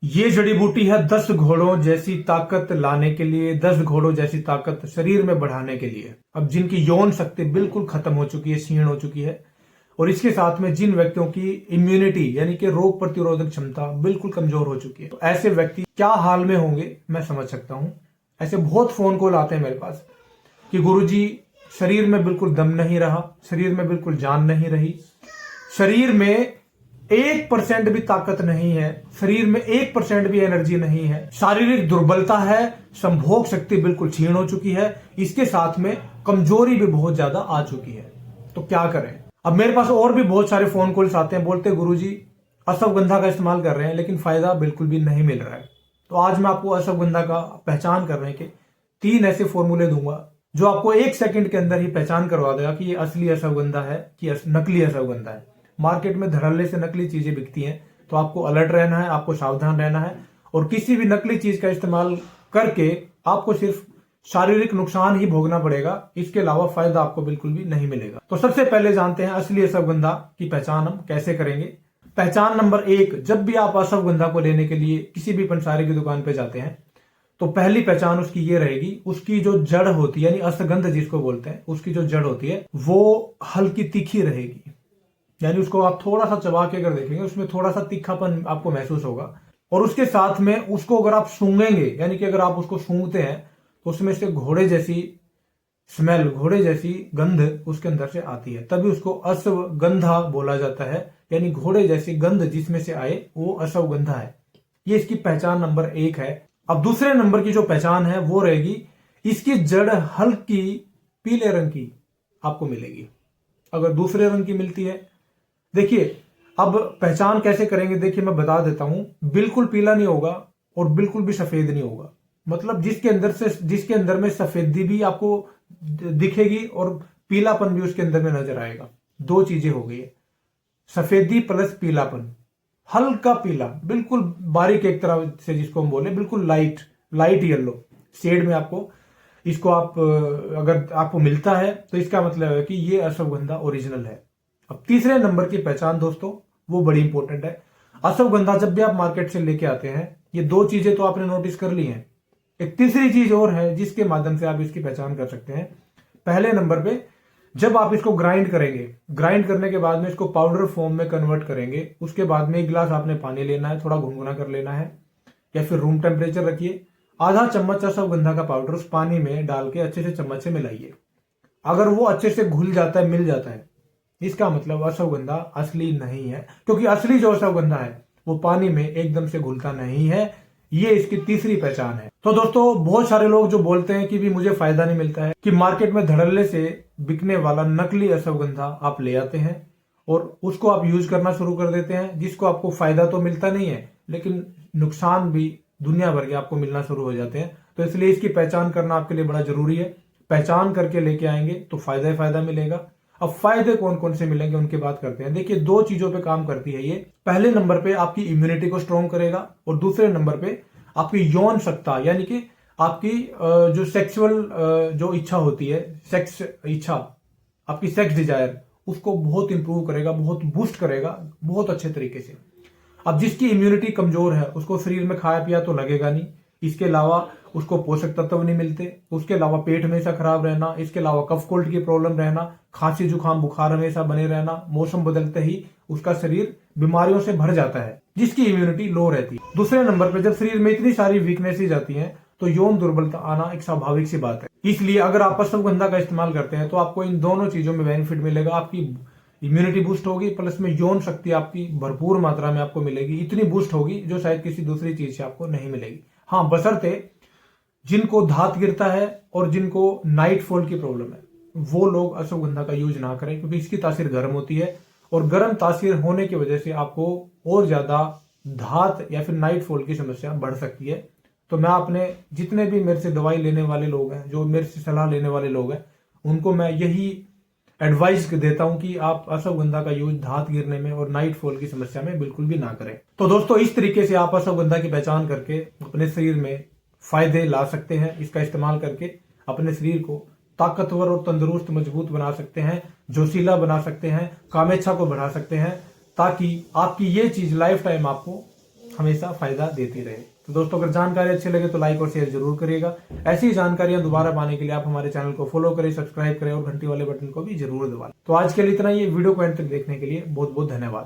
ये जड़ी बूटी है 10 घोड़ों जैसी ताकत लाने के लिए, 10 घोड़ों जैसी ताकत शरीर में बढ़ाने के लिए। अब जिनकी यौन शक्ति बिल्कुल खत्म हो चुकी है, क्षीण हो चुकी है, और इसके साथ में जिन व्यक्तियों की इम्यूनिटी यानी कि रोग प्रतिरोधक क्षमता बिल्कुल कमजोर हो चुकी है, तो ऐसे व्यक्ति क्या हाल में होंगे मैं समझ सकता हूं। ऐसे बहुत फोन कॉल आते हैं मेरे पास कि गुरुजी शरीर में बिल्कुल दम नहीं रहा, शरीर में बिल्कुल जान नहीं रही, शरीर में 1% भी ताकत नहीं है, शरीर में 1% भी एनर्जी नहीं है, शारीरिक दुर्बलता है, संभोग शक्ति बिल्कुल क्षीण हो चुकी है, इसके साथ में कमजोरी भी बहुत ज्यादा आ चुकी है। तो क्या करें। अब मेरे पास और भी बहुत सारे फोन कॉल्स आते हैं, बोलते गुरुजी अश्वगंधा का इस्तेमाल कर रहे हैं लेकिन फायदा बिल्कुल भी नहीं मिल रहा है। तो आज मैं आपको अश्वगंधा का पहचान करने के 3 ऐसे फॉर्मूले दूंगा जो आपको 1 सेकंड के अंदर ही पहचान करवा देगा कि ये असली अश्वगंधा है कि नकली अश्वगंधा है। मार्केट में धड़ल्ले से नकली चीजें बिकती हैं, तो आपको अलर्ट रहना है, आपको सावधान रहना है, और किसी भी नकली चीज का इस्तेमाल करके आपको सिर्फ शारीरिक नुकसान ही भोगना पड़ेगा, इसके अलावा फायदा आपको बिल्कुल भी नहीं मिलेगा। तो सबसे पहले जानते हैं असली अश्वगंधा की पहचान हम कैसे करेंगे। पहचान नंबर 1, जब भी आप अश्वगंधा को लेने के लिए किसी भी पंसारी की दुकान पे जाते हैं तो पहली पहचान उसकी ये रहेगी, उसकी जो जड़ होती है यानी अश्वगंध जिसको बोलते हैं, उसकी जो जड़ होती है वो हल्की तीखी रहेगी। यानी उसको आप थोड़ा सा चबा के अगर देखेंगे उसमें थोड़ा सा तीखापन आपको महसूस होगा, और उसके साथ में उसको अगर आप सूंघेंगे यानी कि अगर आप उसको सूंघते हैं तो उसमें से घोड़े जैसी स्मेल, घोड़े जैसी गंध उसके अंदर से आती है, तभी उसको अश्वगंधा बोला जाता है। यानी घोड़े जैसी गंध जिसमें से आए वो अश्वगंधा है। ये इसकी पहचान नंबर 1 है। अब दूसरे नंबर की जो पहचान है वो रहेगी, इसकी जड़ हल्की पीले रंग की आपको मिलेगी। अगर दूसरे रंग की मिलती है, देखिए अब पहचान कैसे करेंगे, देखिए मैं बता देता हूं। बिल्कुल पीला नहीं होगा और बिल्कुल भी सफेद नहीं होगा, मतलब जिसके अंदर में सफेदी भी आपको दिखेगी और पीलापन भी उसके अंदर में नजर आएगा। 2 चीजें हो गई है, सफेदी प्लस पीलापन। हल्का पीला, बिल्कुल बारीक एक तरह से जिसको हम बोले, बिल्कुल लाइट येलो शेड में आपको इसको आप अगर आपको मिलता है तो इसका मतलब है कि ये अश्वगंधा ओरिजिनल है। अब तीसरे नंबर की पहचान दोस्तों वो बड़ी इंपॉर्टेंट है। अश्वगंधा जब भी आप मार्केट से लेके आते हैं, ये 2 चीजें तो आपने नोटिस कर ली हैं, एक तीसरी चीज और है जिसके माध्यम से आप इसकी पहचान कर सकते हैं। पहले नंबर पे जब आप इसको ग्राइंड करेंगे, ग्राइंड करने के बाद में इसको पाउडर फॉर्म में कन्वर्ट करेंगे, उसके बाद में 1 गिलास आपने पानी लेना है, थोड़ा गुनगुना कर लेना है या फिर रूम टेम्परेचर रखिए। आधा चम्मच अश्वगंधा का पाउडर उस पानी में डाल के अच्छे से चम्मच से मिलाइए। अगर वो अच्छे से घुल जाता है, मिल जाता है, इसका मतलब अश्वगंधा असली नहीं है, क्योंकि असली जो अश्वगंधा है वो पानी में एकदम से घुलता नहीं है। ये इसकी तीसरी पहचान है। तो दोस्तों बहुत सारे लोग जो बोलते हैं कि भी मुझे फायदा नहीं मिलता है, कि मार्केट में धड़ल्ले से बिकने वाला नकली अश्वगंधा आप ले आते हैं और उसको आप यूज करना शुरू कर देते हैं, जिसको आपको फायदा तो मिलता नहीं है लेकिन नुकसान भी दुनिया भर के आपको मिलना शुरू हो जाते हैं। तो इसलिए इसकी पहचान करना आपके लिए बड़ा जरूरी है। पहचान करके लेके आएंगे तो फायदा ही फायदा मिलेगा। अब फायदे कौन कौन से मिलेंगे उनकी बात करते हैं। देखिए 2 चीजों पे काम करती है ये। पहले नंबर पे आपकी इम्यूनिटी को स्ट्रॉन्ग करेगा, और दूसरे नंबर पे आपकी यौन सत्ता यानी कि आपकी जो सेक्सुअल जो इच्छा होती है, सेक्स इच्छा, आपकी सेक्स डिजायर, उसको बहुत इंप्रूव करेगा, बहुत बूस्ट करेगा, बहुत अच्छे तरीके से। अब जिसकी इम्यूनिटी कमजोर है उसको शरीर में खाया पिया तो लगेगा नहीं, इसके अलावा उसको पोषक तत्व नहीं मिलते, उसके अलावा पेट हमेशा खराब रहना, इसके अलावा कफ कोल्ड की प्रॉब्लम रहना, खांसी जुकाम बुखार हमेशा बने रहना, मौसम बदलते ही उसका शरीर बीमारियों से भर जाता है जिसकी इम्यूनिटी लो रहती है। दूसरे नंबर पर जब शरीर में इतनी सारी वीकनेसेस आती हैं तो यौन दुर्बलता आना एक स्वाभाविक सी बात है। इसलिए अगर आप अश्वगंधा का इस्तेमाल करते हैं तो आपको इन दोनों चीजों में बेनिफिट मिलेगा। आपकी इम्यूनिटी बूस्ट होगी, प्लस में यौन शक्ति आपकी भरपूर मात्रा में आपको मिलेगी, इतनी बूस्ट होगी जो शायद किसी दूसरी चीज से आपको नहीं मिलेगी। हाँ, बशर्ते जिनको धात गिरता है और जिनको नाइट फॉल की प्रॉब्लम है वो लोग अश्वगंधा का यूज ना करें, क्योंकि इसकी तासीर गर्म होती है और गर्म तासीर होने की वजह से आपको और ज्यादा धात या फिर नाइट फॉल की समस्या बढ़ सकती है। तो मैं अपने जितने भी मेरे से दवाई लेने वाले लोग हैं, जो मेरे से सलाह लेने वाले लोग हैं, उनको मैं यही एडवाइस देता हूं कि आप अश्वगंधा का यूज धात गिरने में और नाइट फॉल की समस्या में बिल्कुल भी ना करें। तो दोस्तों इस तरीके से आप अश्वगंधा की पहचान करके अपने शरीर में फायदे ला सकते हैं। इसका इस्तेमाल करके अपने शरीर को ताकतवर और तंदुरुस्त मजबूत बना सकते हैं, जोशीला बना सकते हैं, कामेच्छा को बढ़ा सकते हैं, ताकि आपकी ये चीज लाइफ टाइम आपको हमेशा फायदा देती रहे। तो दोस्तों अगर जानकारी अच्छी लगे तो लाइक और शेयर जरूर करिएगा। ऐसी जानकारियां दोबारा पाने के लिए आप हमारे चैनल को फॉलो करें, सब्सक्राइब करें और घंटी वाले बटन को भी जरूर दबाएं। तो आज के लिए इतना ही। वीडियो को एंड तक देखने के लिए बहुत बहुत धन्यवाद।